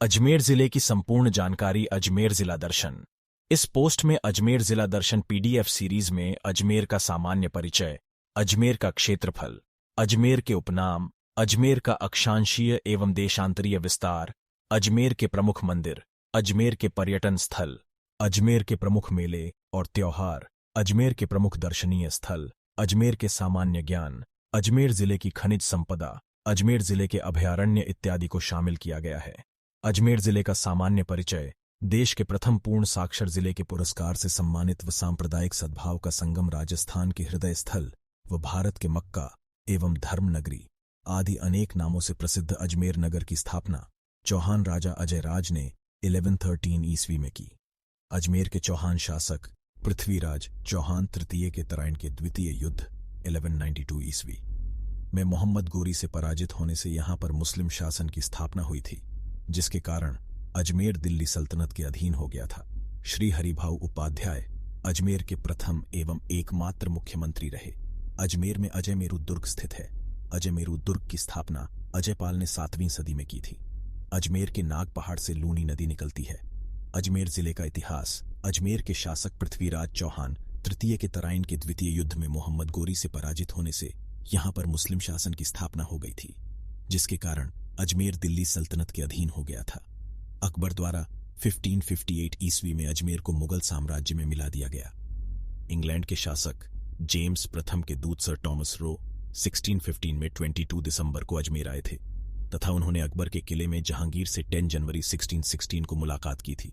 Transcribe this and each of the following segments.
अजमेर जिले की संपूर्ण जानकारी अजमेर जिला दर्शन। इस पोस्ट में अजमेर जिला दर्शन पीडीएफ सीरीज में अजमेर का सामान्य परिचय, अजमेर का क्षेत्रफल, अजमेर के उपनाम, अजमेर का अक्षांशीय एवं देशांतरीय विस्तार, अजमेर के प्रमुख मंदिर, अजमेर के पर्यटन स्थल, अजमेर के प्रमुख मेले और त्योहार, अजमेर के प्रमुख दर्शनीय स्थल, अजमेर के सामान्य ज्ञान, अजमेर जिले की खनिज संपदा, अजमेर जिले के अभयारण्य इत्यादि को शामिल किया गया है। अजमेर जिले का सामान्य परिचय, देश के प्रथम पूर्ण साक्षर जिले के पुरस्कार से सम्मानित व सांप्रदायिक सद्भाव का संगम, राजस्थान के हृदय स्थल व भारत के मक्का एवं धर्म नगरी आदि अनेक नामों से प्रसिद्ध अजमेर नगर की स्थापना चौहान राजा अजयराज ने 1113 ईस्वी में की। अजमेर के चौहान शासक पृथ्वीराज चौहान तृतीय के तराइन के द्वितीय युद्ध 1192 ईस्वी में मोहम्मद गोरी से पराजित होने से यहां पर मुस्लिम शासन की स्थापना हुई थी, जिसके कारण अजमेर दिल्ली सल्तनत के अधीन हो गया था। श्री हरिभाऊ उपाध्याय अजमेर के प्रथम एवं एकमात्र मुख्यमंत्री रहे। अजमेर में अजयमेरु दुर्ग स्थित है। अजयमेरु दुर्ग की स्थापना अजयपाल ने 7वीं सदी में की थी। अजमेर के नाग पहाड़ से लूनी नदी निकलती है। अजमेर जिले का इतिहास, अजमेर के शासक पृथ्वीराज चौहान तृतीय के तराइन के द्वितीय युद्ध में मोहम्मद गोरी से पराजित होने से यहां पर मुस्लिम शासन की स्थापना हो गई थी, जिसके कारण अजमेर दिल्ली सल्तनत के अधीन हो गया था। अकबर द्वारा 1558 ईस्वी में अजमेर को मुगल साम्राज्य में मिला दिया गया। इंग्लैंड के शासक जेम्स प्रथम के दूत सर टॉमस रो 1615 में 22 दिसंबर को अजमेर आए थे तथा उन्होंने अकबर के किले में जहांगीर से 10 जनवरी 1616 को मुलाकात की थी।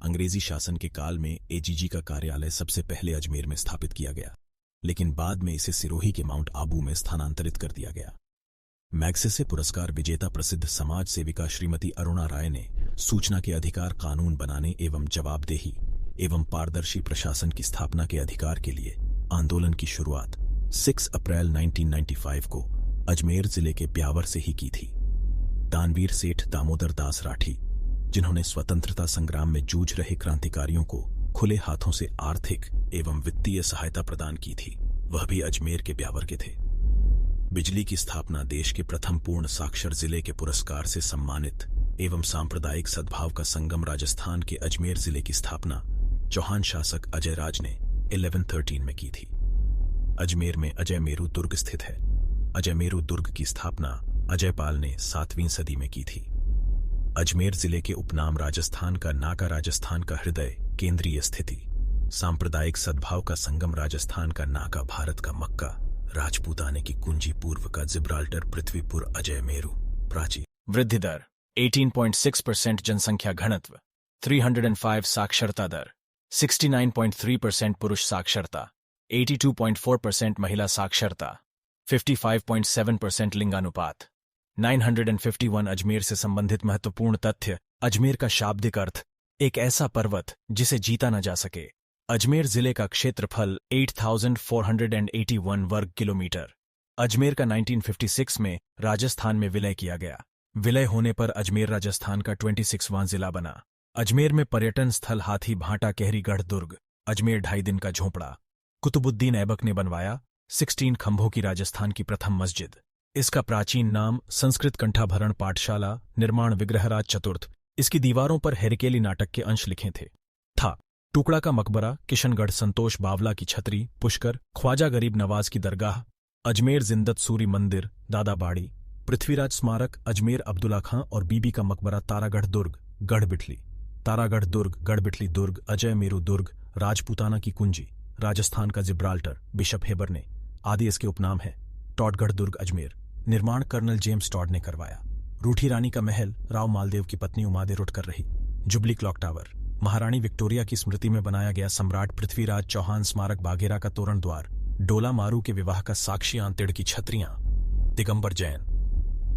अंग्रेजी शासन के काल में एजीजी का कार्यालय सबसे पहले अजमेर में स्थापित किया गया, लेकिन बाद में इसे सिरोही के माउंट आबू में स्थानांतरित कर दिया गया। मैग्सेसे पुरस्कार विजेता प्रसिद्ध समाज सेविका श्रीमती अरुणा राय ने सूचना के अधिकार कानून बनाने एवं जवाबदेही एवं पारदर्शी प्रशासन की स्थापना के अधिकार के लिए आंदोलन की शुरुआत 6 अप्रैल 1995 को अजमेर जिले के ब्यावर से ही की थी। दानवीर सेठ दामोदर दास राठी, जिन्होंने स्वतंत्रता संग्राम में जूझ रहे क्रांतिकारियों को खुले हाथों से आर्थिक एवं वित्तीय सहायता प्रदान की थी, वह भी अजमेर के ब्यावर के थे। बिजली की स्थापना देश के प्रथम पूर्ण साक्षर जिले के पुरस्कार से सम्मानित एवं सांप्रदायिक सद्भाव का संगम राजस्थान के अजमेर जिले की स्थापना चौहान शासक अजयराज ने 1113 में की थी। अजमेर में अजयमेरु दुर्ग स्थित है। अजयमेरु दुर्ग की स्थापना अजयपाल ने 7वीं सदी में की थी। अजमेर जिले के उपनाम राजस्थान का नाका, राजस्थान का हृदय, केंद्रीय स्थिति, सांप्रदायिक सद्भाव का संगम राजस्थान का नाका, भारत का मक्का, राजपूताने की कुंजी, पूर्व का जिब्राल्टर, पृथ्वीपुर, अजयमेरु, प्राची। वृद्धि दर 18.6%, जनसंख्या घनत्व 305, साक्षरता दर 69.3% पुरुष साक्षरता, 82.4% महिला साक्षरता, 55.7% लिंगानुपात। 951 अजमेर से संबंधित महत्वपूर्ण तथ्य। अजमेर का शाब्दिक अर्थ एक ऐसा पर्वत जिसे जीता न जा सके। अजमेर जिले का क्षेत्रफल 8481 वर्ग किलोमीटर। अजमेर का 1956 में राजस्थान में विलय किया गया। विलय होने पर अजमेर राजस्थान का 26वां जिला बना। अजमेर में पर्यटन स्थल हाथी भाटा, कहरीगढ़ दुर्ग। अजमेर 2.5 दिन का झोंपड़ा कुतुबुद्दीन ऐबक ने बनवाया। 16 खंभों की राजस्थान की प्रथम मस्जिद। इसका प्राचीन नाम संस्कृत कंठाभरण पाठशाला, निर्माण विग्रहराज चतुर्थ। इसकी दीवारों पर हेरकेली नाटक के अंश लिखे थे। था टुकड़ा का मकबरा, किशनगढ़ संतोष बावला की छतरी, पुष्कर, ख्वाजा गरीब नवाज की दरगाह, अजमेर जिंदत सूरी मंदिर, दादाबाड़ी, पृथ्वीराज स्मारक, अजमेर अब्दुल्ला खां और बीबी का मकबरा, तारागढ़ दुर्ग, गढ़बिठली, तारागढ़ दुर्ग, गढ़बिठली दुर्ग, अजयमेरु दुर्ग, राजपूताना की कुंजी, राजस्थान का जिब्राल्टर, बिशप हेबरने आदि इसके उपनाम है। टॉडगढ़ दुर्ग अजमेर, निर्माण कर्नल जेम्स टॉड ने करवाया। रूठी रानी का महल, राव मालदेव की पत्नी उमादे रुट कर रही। जुबली क्लॉक टावर, महारानी विक्टोरिया की स्मृति में बनाया गया सम्राट पृथ्वीराज चौहान स्मारक, बाघेरा का तोरण द्वार, डोला मारू के विवाह का साक्षी, आंतेड़ की छतरियां, दिगंबर जैन,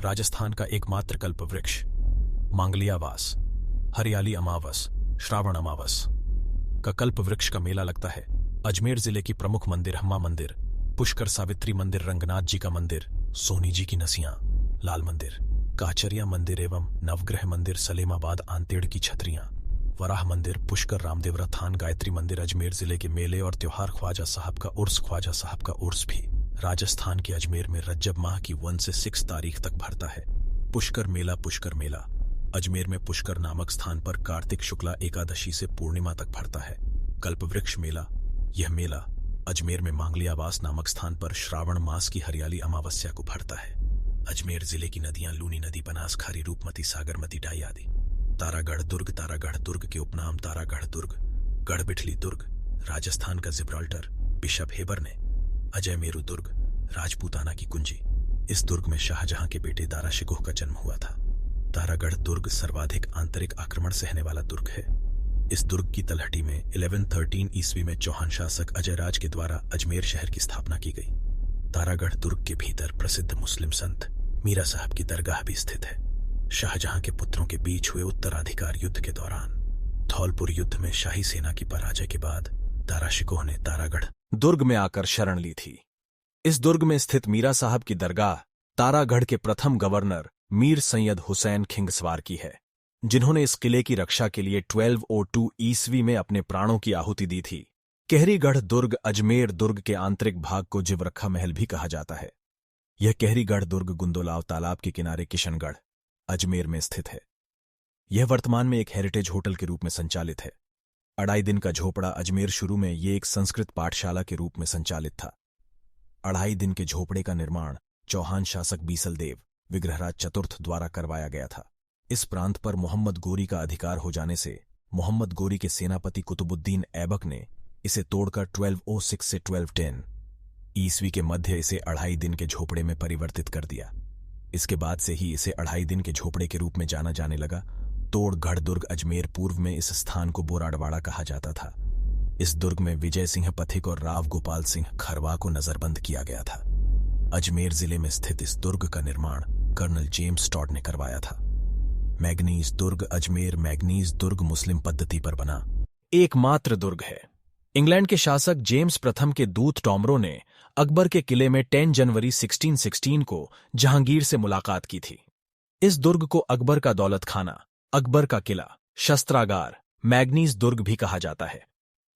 राजस्थान का एकमात्र कल्प वृक्ष, मांगलियावास, हरियाली अमावस, श्रावण अमावस का कल्प वृक्ष का मेला लगता है। अजमेर जिले की प्रमुख मंदिर, हम्मा मंदिर, पुष्कर सावित्री मंदिर, रंगनाथ जी का मंदिर, सोनी जी की नसियां, लाल मंदिर, काचरिया मंदिर एवं नवग्रह मंदिर, सलेमाबाद, आंतेड़ की छतरियां, वराह मंदिर, पुष्कर रामदेवरा थान, गायत्री मंदिर। अजमेर जिले के मेले और त्योहार, ख्वाजा साहब का उर्स, ख्वाजा साहब का उर्स भी राजस्थान के अजमेर में रज्जब माह की 1 से 6 तारीख तक भरता है। पुष्कर मेला, पुष्कर मेला अजमेर में पुष्कर नामक स्थान पर कार्तिक शुक्ला एकादशी से पूर्णिमा तक भरता है। कल्पवृक्ष मेला। यह मेला अजमेर में मांगलियावास नामक स्थान पर श्रावण मास की हरियाली अमावस्या को भरता है। अजमेर जिले की नदियां लूनी नदी, बनास, खारी, रूपमती, सागरमती, डाई आदि। तारागढ़ दुर्ग के उपनाम तारागढ़ दुर्ग, गढ़बिठली दुर्ग, राजस्थान का जिब्राल्टर, बिशप हेबर ने, अजय मेरू दुर्ग, राजपूताना की कुंजी। इस दुर्ग में शाहजहां के बेटे दारा शिकोह का जन्म हुआ था। तारागढ़ दुर्ग सर्वाधिक आंतरिक आक्रमण सहने वाला दुर्ग है। इस दुर्ग की तलहटी में 1113 ईस्वी में चौहान शासक अजयराज के द्वारा अजमेर शहर की स्थापना की गई। तारागढ़ दुर्ग के भीतर प्रसिद्ध मुस्लिम संत मीरा साहब की दरगाह भी स्थित है। शाहजहां के पुत्रों के बीच हुए उत्तराधिकार युद्ध के दौरान धौलपुर युद्ध में शाही सेना की पराजय के बाद दारा शिकोह ने तारागढ़ दुर्ग में आकर शरण ली थी। इस दुर्ग में स्थित मीरा साहब की दरगाह तारागढ़ के प्रथम गवर्नर मीर सैयद हुसैन खिंगसवार की है, जिन्होंने इस किले की रक्षा के लिए 1202 ईस्वी में अपने प्राणों की आहुति दी थी। कहरीगढ़ दुर्ग अजमेर दुर्ग के आंतरिक भाग को जिवरखा महल भी कहा जाता है। यह कहरीगढ़ दुर्ग गुंदोलाव तालाब के किनारे किशनगढ़ अजमेर में स्थित है। यह वर्तमान में एक हेरिटेज होटल के रूप में संचालित है। अढ़ाई दिन का झोपड़ा अजमेर शुरू में ये एक संस्कृत पाठशाला के रूप में संचालित था। अढ़ाई दिन के झोपड़े का निर्माण चौहान शासक बीसलदेव विग्रहराज चतुर्थ द्वारा करवाया गया था। इस प्रांत पर मोहम्मद गोरी का अधिकार हो जाने से मोहम्मद गोरी के सेनापति कुतुबुद्दीन ऐबक ने इसे तोड़कर 1206 से 1210 ईस्वी के मध्य इसे अढ़ाई दिन के झोपड़े में परिवर्तित कर दिया। इसके बाद से ही इसे अढ़ाई दिन के झोपड़े के रूप में जाना जाने लगा। तोड़गढ़ दुर्ग अजमेर पूर्व में इस स्थान को बोराडवाड़ा कहा जाता था। इस दुर्ग में विजय सिंह पथिक और राव गोपाल सिंह खरवा को नजरबंद किया गया था। अजमेर जिले में स्थित इस दुर्ग का निर्माण कर्नल जेम्स टॉड ने करवाया था। मैग्नीज दुर्ग अजमेर मैग्नीज दुर्ग मुस्लिम पद्धति पर बना एकमात्र दुर्ग है। इंग्लैंड के शासक जेम्स प्रथम के दूत टॉमरो ने अकबर के किले में 10 जनवरी 1616 को जहांगीर से मुलाकात की थी। इस दुर्ग को अकबर का दौलत खाना, अकबर का किला, शस्त्रागार, मैग्नीज दुर्ग भी कहा जाता है।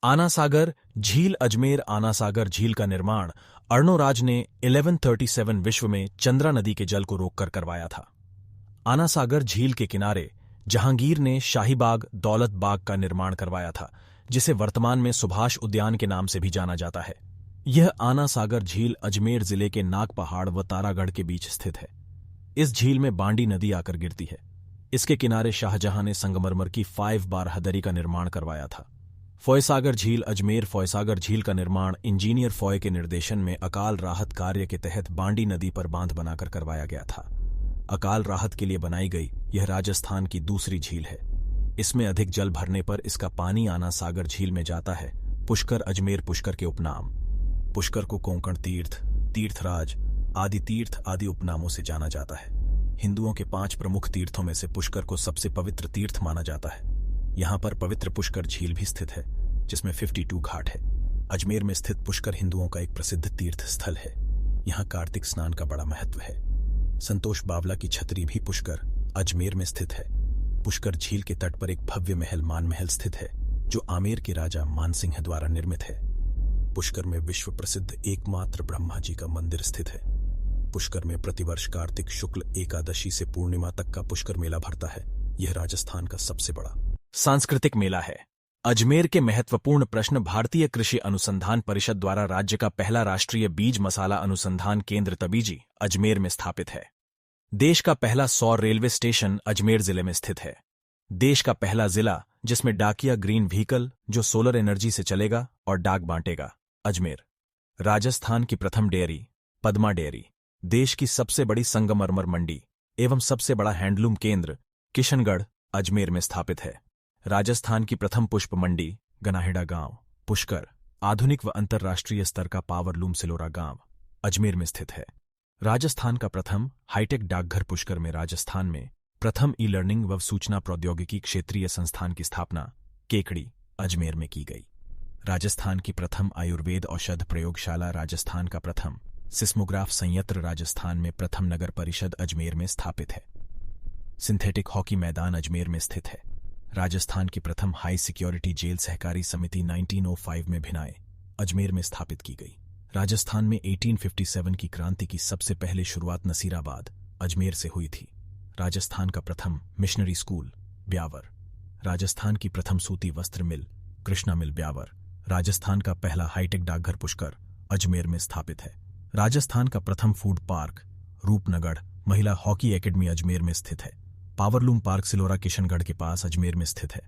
आनासागर झील अजमेर आनासागर झील का निर्माण अर्णोराज ने 1137 विश्व में चंद्रा नदी के जल को रोककर करवाया था। आनासागर झील के किनारे जहांगीर ने शाहीबाग दौलत बाग का निर्माण करवाया था, जिसे वर्तमान में सुभाष उद्यान के नाम से भी जाना जाता है। यह आनासागर झील अजमेर जिले के नाग पहाड़ व तारागढ़ के बीच स्थित है। इस झील में बांडी नदी आकर गिरती है। इसके किनारे शाहजहां ने संगमरमर की 5 बार हदरी का निर्माण करवाया था। फॉयसागर झील अजमेर फॉयसागर झील का निर्माण इंजीनियर फॉय के निर्देशन में अकाल राहत कार्य के तहत बांडी नदी पर बांध बनाकर करवाया गया था। अकाल राहत के लिए बनाई गई यह राजस्थान की दूसरी झील है। इसमें अधिक जल भरने पर इसका पानी आना सागर झील में जाता है। पुष्कर अजमेर पुष्कर के उपनाम। पुष्कर को कोंकण तीर्थ, तीर्थराज, आदि तीर्थ आदि उपनामों से जाना जाता है। हिंदुओं के 5 प्रमुख तीर्थों में से पुष्कर को सबसे पवित्र तीर्थ माना जाता है। यहाँ पर पवित्र पुष्कर झील भी स्थित है, जिसमें 52 घाट है। अजमेर में स्थित पुष्कर हिंदुओं का एक प्रसिद्ध तीर्थ स्थल है। यहाँ कार्तिक स्नान का बड़ा महत्व है। संतोष बावला की छतरी भी पुष्कर अजमेर में स्थित है। पुष्कर झील के तट पर एक भव्य महल मान महल स्थित है, जो आमेर के राजा मानसिंह द्वारा निर्मित है। पुष्कर में विश्व प्रसिद्ध एकमात्र ब्रह्मा जी का मंदिर स्थित है। पुष्कर में प्रतिवर्ष कार्तिक शुक्ल एकादशी से पूर्णिमा तक का पुष्कर मेला भरता है। यह राजस्थान का सबसे बड़ा सांस्कृतिक मेला है। अजमेर के महत्वपूर्ण प्रश्न भारतीय कृषि अनुसंधान परिषद द्वारा राज्य का पहला राष्ट्रीय बीज मसाला अनुसंधान केंद्र तबीजी अजमेर में स्थापित है। देश का पहला सौर रेलवे स्टेशन अजमेर जिले में स्थित है। देश का पहला जिला जिसमें डाकिया ग्रीन व्हीकल जो सोलर एनर्जी से चलेगा और डाक बांटेगा, अजमेर। राजस्थान की प्रथम डेयरी पद्मा डेयरी। देश की सबसे बड़ी संगमरमर मंडी एवं सबसे बड़ा हैंडलूम केंद्र किशनगढ़ अजमेर में स्थापित है। राजस्थान की प्रथम पुष्प मंडी गनाहेड़ा गांव पुष्कर। आधुनिक व अंतर्राष्ट्रीय स्तर का पावरलूम सिलोरा गांव अजमेर में स्थित है। राजस्थान का प्रथम हाईटेक डाकघर पुष्कर में। राजस्थान में प्रथम ई लर्निंग व सूचना प्रौद्योगिकी क्षेत्रीय संस्थान की स्थापना केकड़ी अजमेर में की गई। राजस्थान की प्रथम आयुर्वेद औषध प्रयोगशाला। राजस्थान का प्रथम सिस्मोग्राफ संयंत्र राजस्थान में प्रथम नगर परिषद अजमेर में स्थापित है। सिंथेटिक हॉकी मैदान अजमेर में स्थित है। राजस्थान की प्रथम हाई सिक्योरिटी जेल सहकारी समिति 1905 में भिनाए अजमेर में स्थापित की गई। राजस्थान में 1857 की क्रांति की सबसे पहले शुरुआत नसीराबाद अजमेर से हुई थी। राजस्थान का प्रथम मिशनरी स्कूल ब्यावर। राजस्थान की प्रथम सूती वस्त्र मिल कृष्णा मिल ब्यावर। राजस्थान का पहला हाईटेक डाकघर पुष्कर अजमेर में स्थापित है। राजस्थान का प्रथम फूड पार्क रूपनगढ़ महिला हॉकी एकेडमी अजमेर में स्थित है। पावरलूम पार्क सिलोरा किशनगढ़ के पास अजमेर में स्थित है।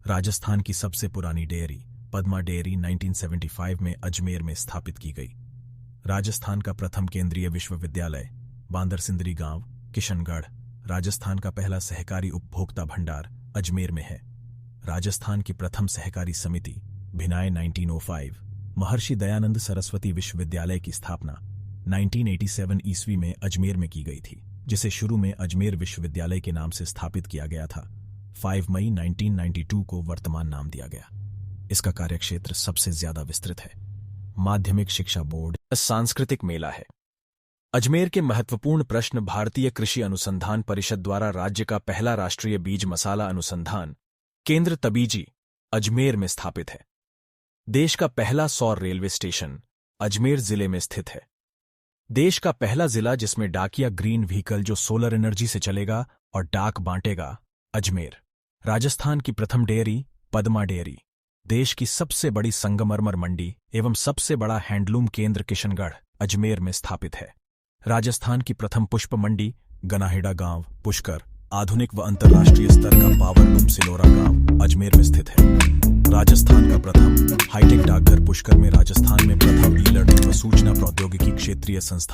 राजस्थान की सबसे पुरानी डेयरी पद्मा डेयरी 1975 में अजमेर में स्थापित की गई। राजस्थान का प्रथम केंद्रीय विश्वविद्यालय बांदर सिंदरी गांव किशनगढ़। राजस्थान का पहला सहकारी उपभोक्ता भंडार अजमेर में है। राजस्थान की प्रथम सहकारी समिति भिनाय 1905। महर्षि दयानंद सरस्वती विश्वविद्यालय की स्थापना 1987 ईस्वी में अजमेर में की गई थी, जिसे शुरू में अजमेर विश्वविद्यालय के नाम से स्थापित किया गया था। 5 मई 1992 को वर्तमान नाम दिया गया। इसका कार्यक्षेत्र सबसे ज्यादा विस्तृत है। माध्यमिक शिक्षा बोर्ड सांस्कृतिक मेला है। अजमेर के महत्वपूर्ण प्रश्न भारतीय कृषि अनुसंधान परिषद द्वारा राज्य का पहला राष्ट्रीय बीज मसाला अनुसंधान केंद्र तबीजी अजमेर में स्थापित है। देश का पहला सौर रेलवे स्टेशन अजमेर जिले में स्थित है। देश का पहला जिला जिसमें डाकिया ग्रीन व्हीकल जो सोलर एनर्जी से चलेगा और डाक बांटेगा अजमेर। राजस्थान की प्रथम डेयरी पद्मा डेयरी। देश की सबसे बड़ी संगमरमर मंडी एवं सबसे बड़ा हैंडलूम केंद्र किशनगढ़ अजमेर में स्थापित है। राजस्थान की प्रथम पुष्प मंडी गनाहेड़ा गांव पुष्कर। आधुनिक व अंतर्राष्ट्रीय स्तर का पावरलूम सिलोरा गांव अजमेर में स्थित है। राजस्थान का प्रथम हाईटेक डाकघर पुष्कर में। राजस्थान में प्रथम ई लर्निंग व सूचना प्रौद्योगिकी क्षेत्रीय संस्थान